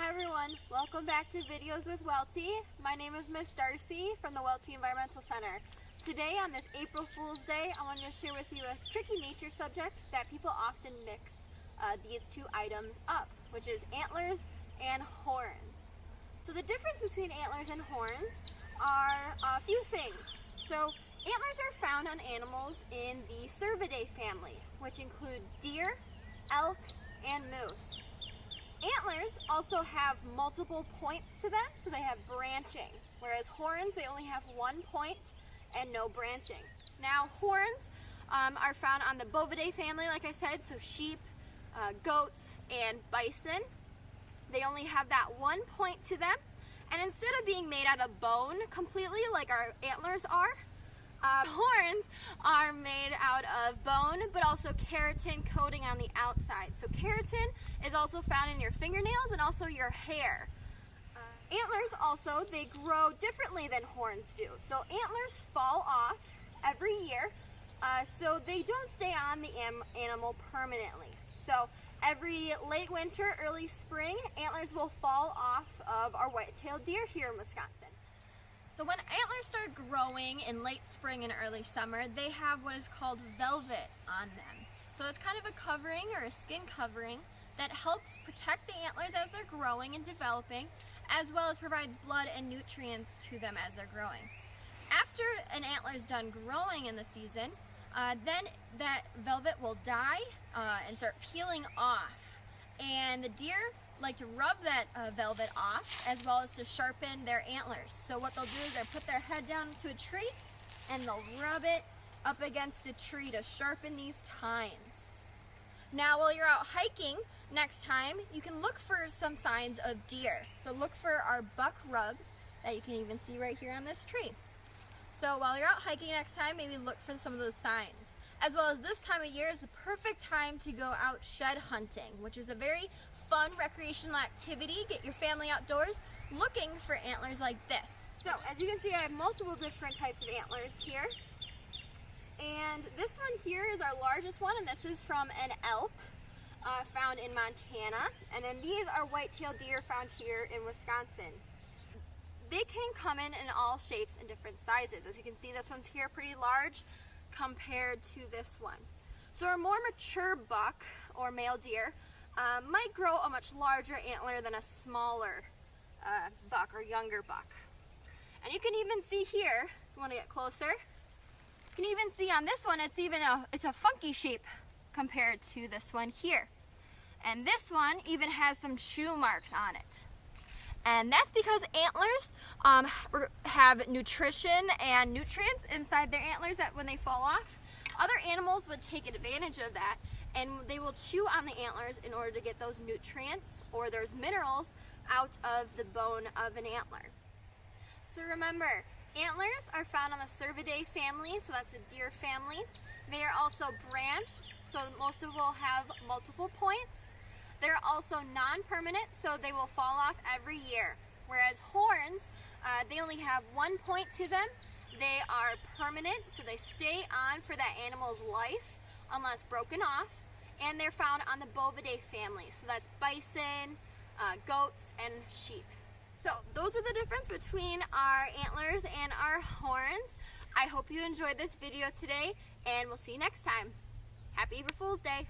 Hi everyone, welcome back to Videos with Welty. My name is Miss Darcy from the Welty Environmental Center. Today on this April Fool's Day, I wanted to share with you a tricky nature subject that people often mix these two items up, which is antlers and horns. So the difference between antlers and horns are a few things. So antlers are found on animals in the Cervidae family, which include deer, elk, and moose. Antlers also have multiple points to them, so they have branching, whereas horns, they only have one point and no branching. Now, horns are found on the Bovidae family, like I said, so sheep, goats, and bison. They only have that one point to them, and instead of being made out of bone completely like our antlers are, horns are made out of bone, but also keratin coating on the outside. So keratin is also found in your fingernails and also your hair. Antlers also, they grow differently than horns do. So antlers fall off every year, so they don't stay on the animal permanently. So every late winter, early spring, antlers will fall off of our white-tailed deer here in Wisconsin. So when antlers start growing in late spring and early summer, they have what is called velvet on them. So it's kind of a covering or a skin covering that helps protect the antlers as they're growing and developing, as well as provides blood and nutrients to them as they're growing. After an antler is done growing in the season, then that velvet will die and start peeling off. And the deer like to rub that velvet off, as well as to sharpen their antlers. So what they'll do is they'll put their head down to a tree and they'll rub it up against the tree to sharpen these tines. Now while you're out hiking next time, you can look for some signs of deer. So look for our buck rubs that you can even see right here on this tree. So while you're out hiking next time, maybe look for some of those signs. As well as this time of year is the perfect time to go out shed hunting, which is a very fun recreational activity. Get your family outdoors looking for antlers like this. So as you can see, I have multiple different types of antlers here. And this one here is our largest one, and this is from an elk found in Montana. And then these are white-tailed deer found here in Wisconsin. They can come in all shapes and different sizes. As you can see, this one's here pretty large compared to this one. So a more mature buck or male deer might grow a much larger antler than a smaller buck or younger buck. And you can even see here, if you want to get closer, you can even see on this one it's a funky shape compared to this one here. And this one even has some shoe marks on it. And that's because antlers have nutrition and nutrients inside their antlers that when they fall off, other animals would take advantage of that, and they will chew on the antlers in order to get those nutrients or those minerals out of the bone of an antler. So remember, antlers are found on the Cervidae family, so that's a deer family. They are also branched, so most of them will have multiple points. They're also non-permanent, so they will fall off every year. Whereas horns, they only have one point to them. They are permanent, so they stay on for that animal's life unless broken off. And they're found on the Bovidae family, so that's bison, goats, and sheep. So those are the difference between our antlers and our horns. I hope you enjoyed this video today, and we'll see you next time. Happy April Fool's Day!